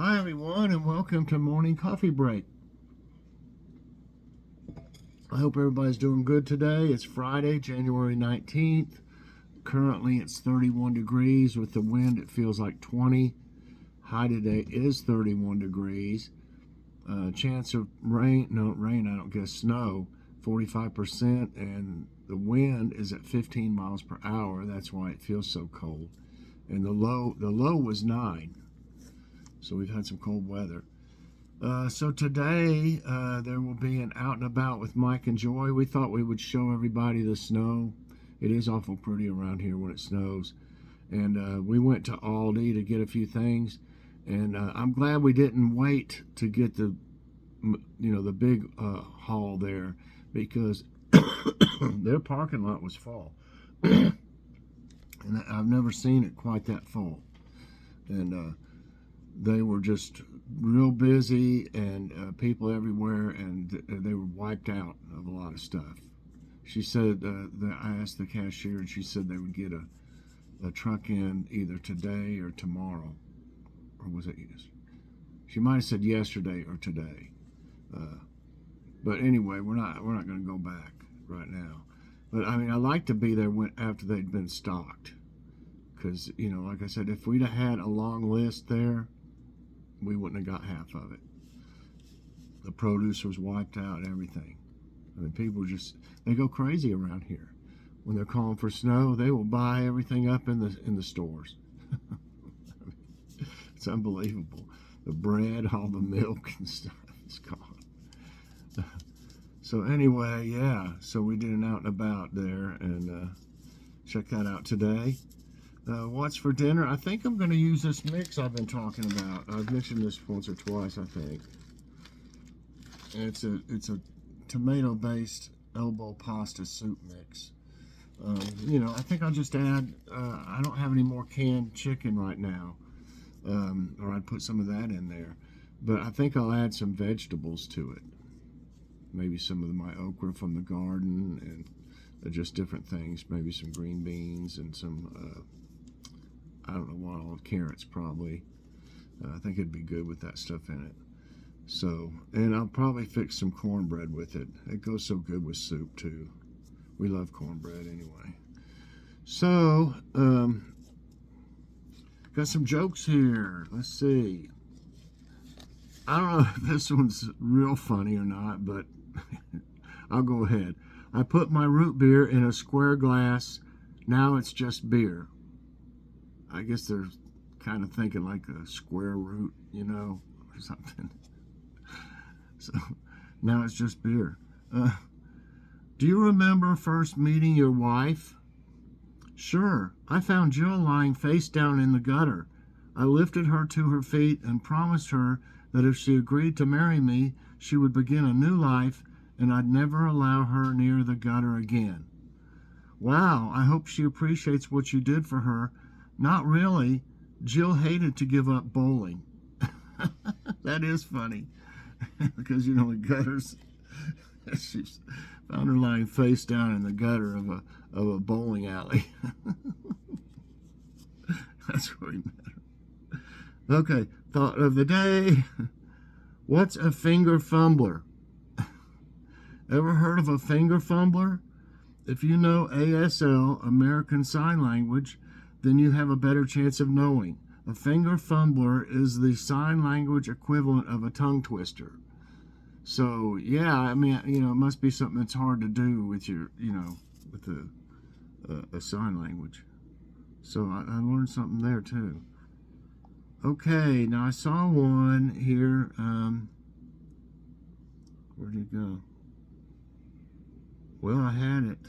Hi, everyone, and welcome to Morning Coffee Break. I hope everybody's doing good today. It's Friday, January 19th. Currently, it's 31 degrees. With the wind, it feels like 20. High today is 31 degrees. Chance of rain, I don't guess, snow, 45%, and the wind is at 15 miles per hour. That's why it feels so cold. And the low was 9. So we've had some cold weather. So today there will be an out and about with Mike and Joy. We thought we would show everybody the snow. It is awful pretty around here when it snows. And we went to Aldi to get a few things. And I'm glad we didn't wait to get the big haul there, because their parking lot was full. And I've never seen it quite that full. And they were just real busy, and people everywhere, and they were wiped out of a lot of stuff. She said that I asked the cashier, and she said they would get a truck in either today or tomorrow, or was it yesterday? She might have said yesterday or today. But anyway, we're not going to go back right now. But I mean, I like to be there after they'd been stocked, because like I said, if we'd have had a long list there, we wouldn't have got half of it. The produce was wiped out, everything. I mean, people they go crazy around here. When they're calling for snow, they will buy everything up in the stores. It's unbelievable. The bread, all the milk and stuff is gone. So anyway, yeah. So we did an out and about there, and check that out today. What's for dinner? I think I'm going to use this mix I've been talking about. I've mentioned this once or twice, I think. And it's a tomato-based elbow pasta soup mix. I think I'll just add. I don't have any more canned chicken right now, or I'd put some of that in there. But I think I'll add some vegetables to it. Maybe some of my okra from the garden, and just different things. Maybe some green beans and some. I don't know what all, carrots probably. I think it'd be good with that stuff in it. So, and I'll probably fix some cornbread with it. It goes so good with soup too. We love cornbread anyway. So, got some jokes here. Let's see. I don't know if this one's real funny or not, but I'll go ahead. I put my root beer in a square glass. Now it's just beer. I guess they're kind of thinking like a square root, or something. So now it's just beer. Do you remember first meeting your wife? Sure. I found Jill lying face down in the gutter. I lifted her to her feet and promised her that if she agreed to marry me, she would begin a new life, and I'd never allow her near the gutter again. Wow, I hope she appreciates what you did for her. Not really. Jill hated to give up bowling. That is funny. Because, the gutters. She found her lying face down in the gutter of a bowling alley. That's really matter. Okay, thought of the day. What's a finger fumbler? Ever heard of a finger fumbler? If you know ASL, American Sign Language, then you have a better chance of knowing. A finger fumbler is the sign language equivalent of a tongue twister. So, yeah, I mean, it must be something that's hard to do with with a sign language. So I learned something there, too. Okay, now I saw one here. Where'd it go? Well, I had it.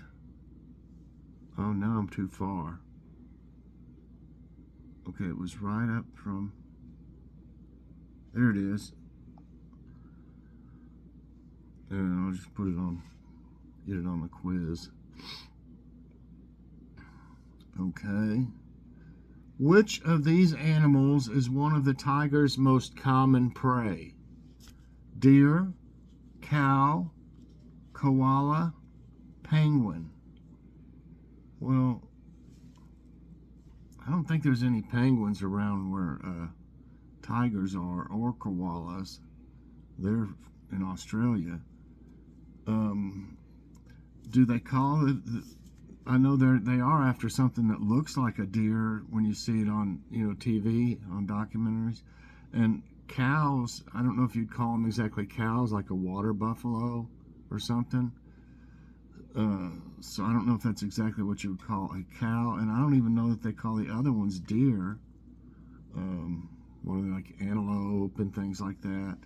Oh, now I'm too far. Okay, it was right up from. There it is. And I'll just get it on the quiz. Okay. Which of these animals is one of the tiger's most common prey? Deer, cow, koala, penguin. Well, I don't think there's any penguins around where tigers are, or koalas. They're in Australia. Do they call it? I know they are after something that looks like a deer when you see it on TV, on documentaries. And cows, I don't know if you'd call them exactly cows, like a water buffalo or something. So I don't know if that's exactly what you would call a cow, and I don't even know that they call the other ones deer. What are they, like antelope and things like that?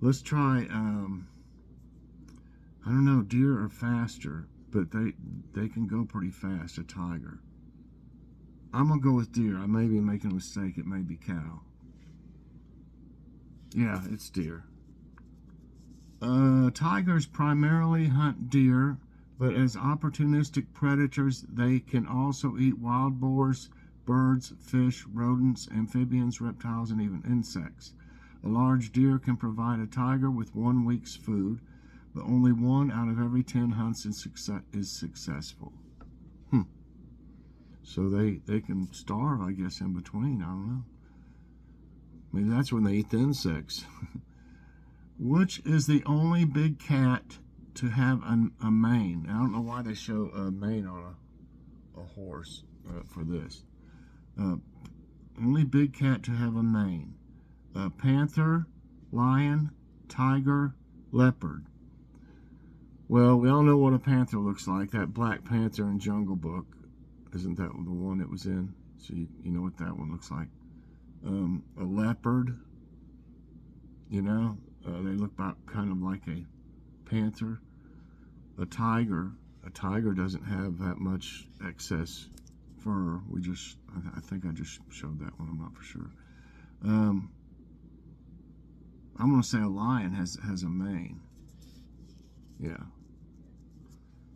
Let's try. I don't know. Deer are faster, but they can go pretty fast. A tiger. I'm gonna go with deer. I may be making a mistake. It may be cow. Yeah, it's deer. Tigers primarily hunt deer, but as opportunistic predators, they can also eat wild boars, birds, fish, rodents, amphibians, reptiles, and even insects. A large deer can provide a tiger with 1 week's food, but only 1 out of every 10 hunts is successful. So they can starve, I guess, in between. I don't know. Maybe that's when they eat the insects. Which is the only big cat to have a mane? I don't know why they show a mane on a horse for this. Only big cat to have a mane. Panther, lion, tiger, leopard. Well, we all know what a panther looks like. That Black Panther in Jungle Book. Isn't that the one it was in? So you know what that one looks like. A leopard, they look about kind of like a panther. A tiger doesn't have that much excess fur. I think I just showed that one. I'm not for sure. I'm going to say a lion has a mane. Yeah.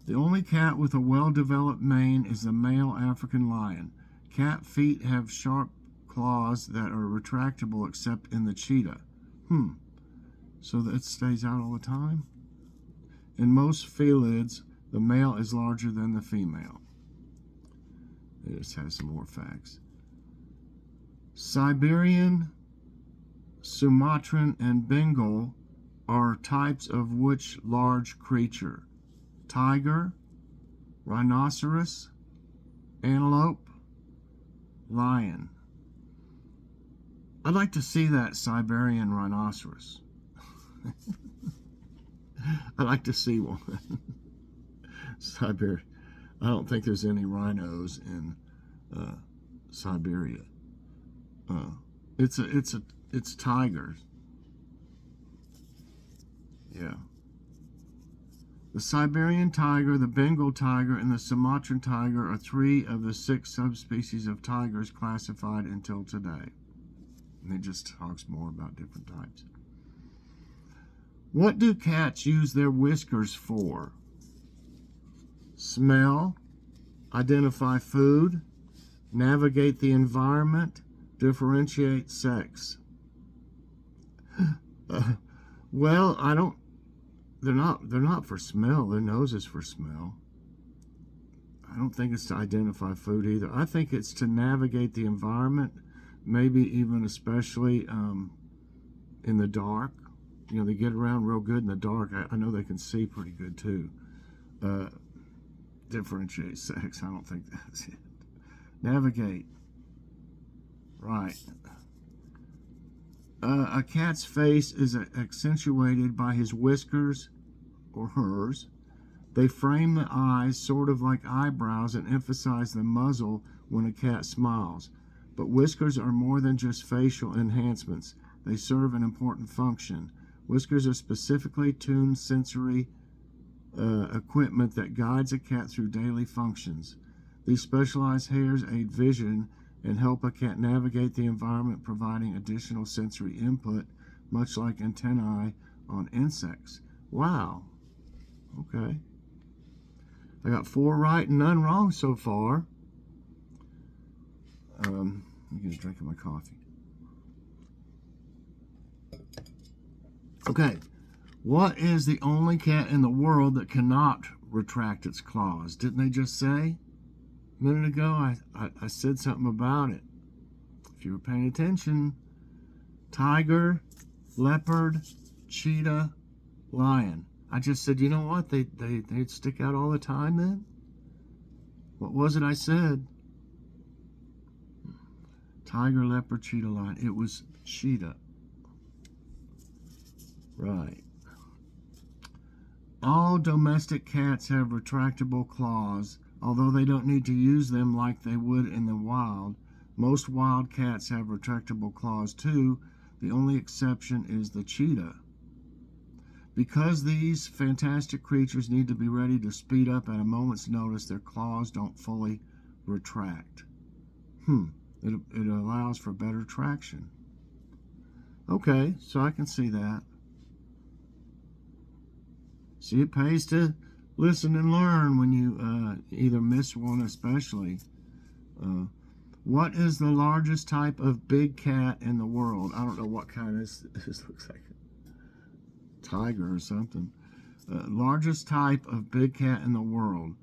The only cat with a well-developed mane is the male African lion. Cat feet have sharp claws that are retractable except in the cheetah. So that stays out all the time? In most felids, the male is larger than the female. It just has some more facts. Siberian, Sumatran, and Bengal are types of which large creature? Tiger, rhinoceros, antelope, lion. I'd like to see that Siberian rhinoceros. I'd like to see one. Siberia. I don't think there's any rhinos in Siberia. It's tigers. Yeah. The Siberian tiger, the Bengal tiger, and the Sumatran tiger are 3 of the 6 subspecies of tigers classified until today. And it just talks more about different types. What do cats use their whiskers for? Smell, identify food, navigate the environment, differentiate sex. Well, they're not for smell. Their nose is for smell. I don't think it's to identify food either. I think it's to navigate the environment, maybe even especially in the dark. They get around real good in the dark. I know they can see pretty good too. Differentiate sex. I don't think that's it. Navigate. Right. A cat's face is accentuated by his whiskers, or hers. They frame the eyes sort of like eyebrows and emphasize the muzzle when a cat smiles. But whiskers are more than just facial enhancements. They serve an important function. Whiskers are specifically tuned sensory equipment that guides a cat through daily functions. These specialized hairs aid vision and help a cat navigate the environment, providing additional sensory input, much like antennae on insects. Wow. Okay. I got 4 right and none wrong so far. Let me get a drink of my coffee. Okay. What is the only cat in the world that cannot retract its claws? Didn't they just say? A minute ago, I said something about it. If you were paying attention, Tiger, leopard, cheetah, lion. I just said, you know what? They'd stick out all the time then? What was it I said? Tiger, leopard, cheetah, lion. It was cheetah. Right. All domestic cats have retractable claws, although they don't need to use them like they would in the wild. Most wild cats have retractable claws too. The only exception is the cheetah. Because these fantastic creatures need to be ready to speed up at a moment's notice, their claws don't fully retract. It allows for better traction. Okay, so I can see that. See, it pays to listen and learn when you either miss one especially. What is the largest type of big cat in the world? I don't know what kind this looks like. Tiger or something. Largest type of big cat in the world.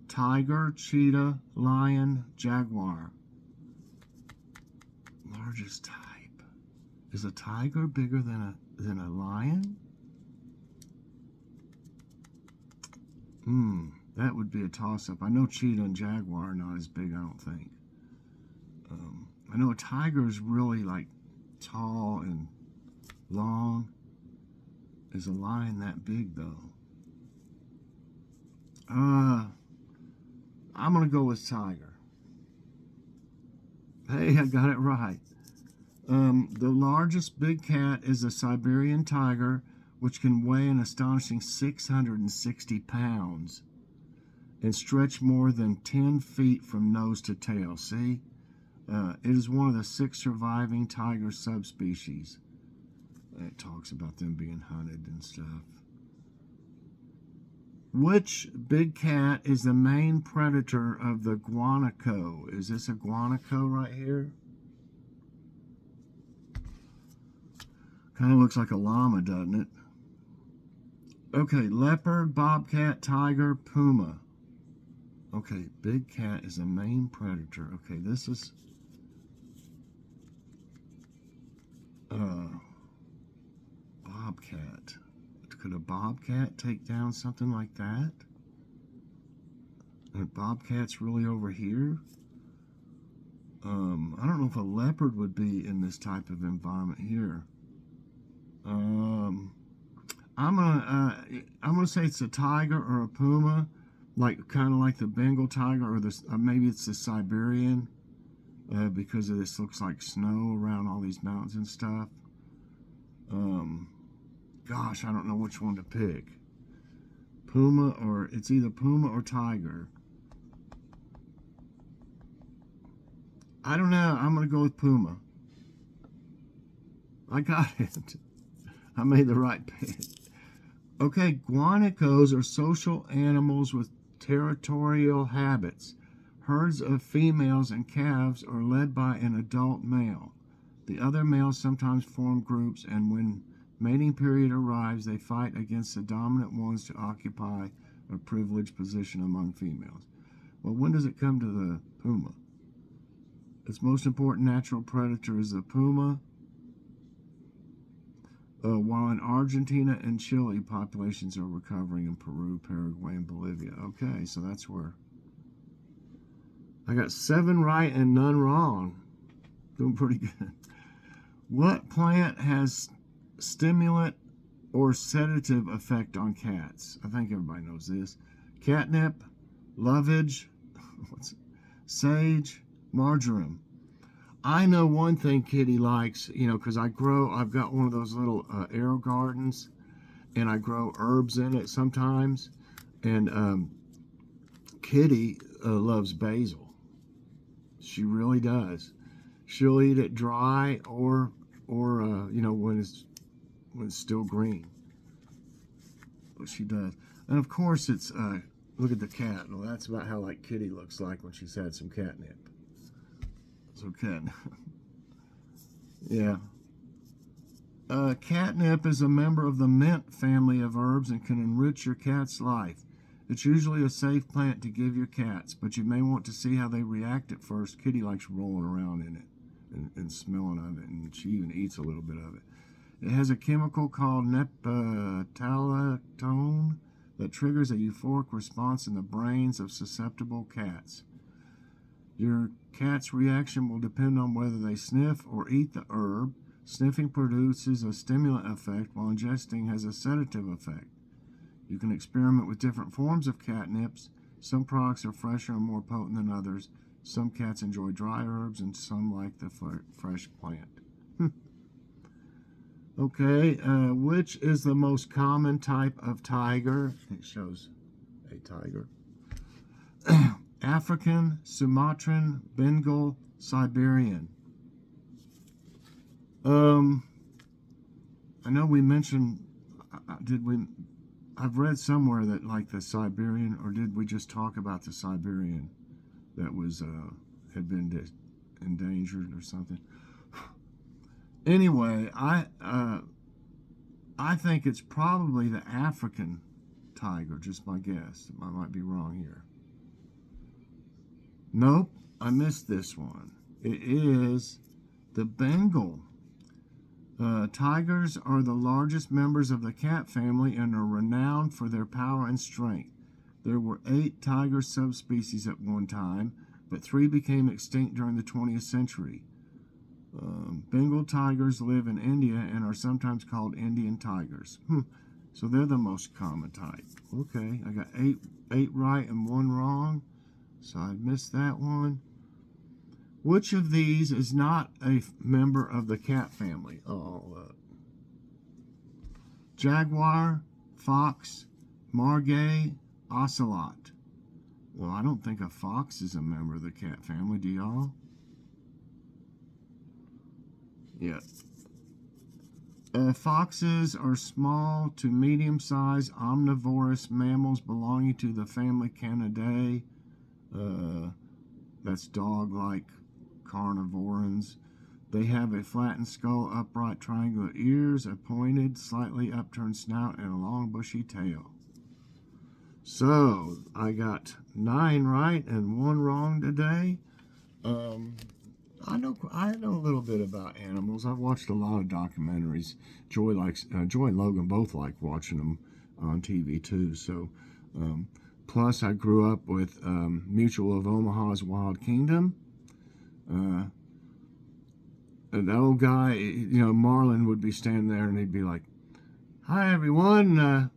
Tiger, cheetah, lion, jaguar. Largest type. Is a tiger bigger than a lion? That would be a toss-up. I know cheetah and jaguar are not as big, I don't think. I know a tiger is really like tall and long. Is a lion that big though? I'm gonna go with tiger. Hey, I got it right. The largest big cat is a Siberian tiger, which can weigh an astonishing 660 pounds and stretch more than 10 feet from nose to tail. See? It is one of the 6 surviving tiger subspecies. It talks about them being hunted and stuff. Which big cat is the main predator of the guanaco? Is this a guanaco right here? Kind of looks like a llama, doesn't it? Okay, leopard, bobcat, tiger, puma. Okay, big cat is the main predator. Okay, this is bobcat. Could a bobcat take down something like that? And bobcat's really over here. I don't know if a leopard would be in this type of environment here. I'm gonna say it's a tiger or a puma, like kind of like the Bengal tiger, or this maybe it's the Siberian, because of this looks like snow around all these mountains and stuff. Gosh, I don't know which one to pick. Puma, or it's either puma or tiger. I don't know. I'm gonna go with puma. I got it. I made the right pick. Okay, guanacos are social animals with territorial habits. Herds of females and calves are led by an adult male. The other males sometimes form groups, and when mating period arrives, they fight against the dominant ones to occupy a privileged position among females. Well, when does it come to the puma? Its most important natural predator is the puma. While in Argentina and Chile, populations are recovering in Peru, Paraguay, and Bolivia. Okay, so that's where I got 7 right and none wrong. Doing pretty good. What plant has stimulant or sedative effect on cats? I think everybody knows this. Catnip, lovage, sage, marjoram. I know one thing Kitty likes, because I've got one of those little air gardens, and I grow herbs in it sometimes, and Kitty loves basil. She really does. She'll eat it dry or when it's still green. But she does. And of course it's look at the cat. Well, that's about how like Kitty looks like when she's had some catnip. So catnip. Yeah. Catnip is a member of the mint family of herbs and can enrich your cat's life. It's usually a safe plant to give your cats, but you may want to see how they react at first. Kitty likes rolling around in it. and smelling of it, and she even eats a little bit of it. It has a chemical called neptalactone that triggers a euphoric response in the brains of susceptible cats. Your cat's reaction will depend on whether they sniff or eat the herb. Sniffing produces a stimulant effect, while ingesting has a sedative effect. You can experiment with different forms of catnips. Some products are fresher and more potent than others. Some cats enjoy dry herbs, and some like the fresh plant. Okay, which is the most common type of tiger? It shows a tiger. African, Sumatran, Bengal, Siberian. I know we mentioned, I've read somewhere that like the Siberian, or did we just talk about the Siberian that was, had been endangered or something? Anyway, I think it's probably the African tiger, just my guess. I might be wrong here. Nope, I missed this one. It is the Bengal. Tigers are the largest members of the cat family and are renowned for their power and strength. There were 8 tiger subspecies at one time, but 3 became extinct during the 20th century. Bengal tigers live in India and are sometimes called Indian tigers. So they're the most common type. Okay, I got 8 right and 1 wrong, so I missed that one. Which of these is not a member of the cat family? Jaguar, fox, margay, ocelot. Well, I don't think a fox is a member of the cat family. Do y'all? Yeah. Foxes are small to medium-sized omnivorous mammals belonging to the family Canidae. That's dog-like carnivorans. They have a flattened skull, upright triangular ears, a pointed, slightly upturned snout, and a long bushy tail. So, I got 9 right and 1 wrong today. I know a little bit about animals. I've watched a lot of documentaries. Joy and Logan both like watching them on TV too. So, plus I grew up with Mutual of Omaha's Wild Kingdom. And the old guy, Marlin would be standing there and he'd be like, "Hi everyone,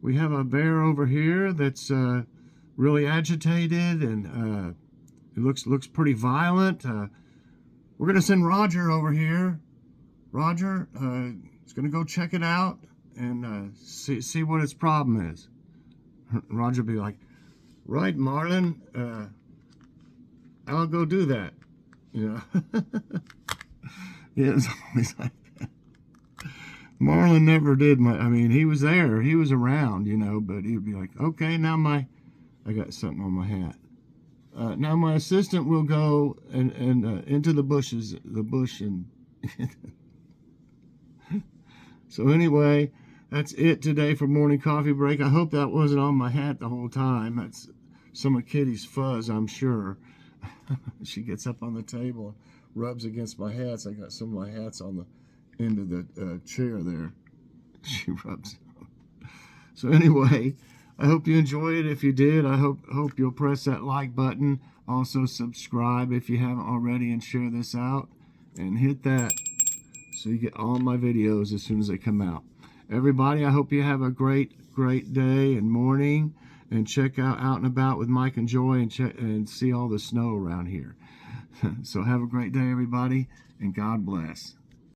we have a bear over here that's really agitated and it looks pretty violent. We're gonna send Roger over here. Roger is gonna go check it out and see what its problem is." Roger would be like, "Right, Marlin, I'll go do that." Yeah, it's always like that. Marlin never did much. I mean, he was there. He was around, but he'd be like, "Okay, now I got something on my hat. Now my assistant will go and into the bush and..." So anyway, that's it today for Morning Coffee Break. I hope that wasn't on my hat the whole time. That's some of Kitty's fuzz, I'm sure. She gets up on the table, rubs against my hats. I got some of my hats on the end of the chair there. She rubs. So anyway, I hope you enjoyed it. If you did, I hope you'll press that like button. Also subscribe if you haven't already, and share this out. And hit that so you get all my videos as soon as they come out. Everybody, I hope you have a great day and morning. And check out and About with Mike and Joy and see all the snow around here. So have a great day, everybody, and God bless.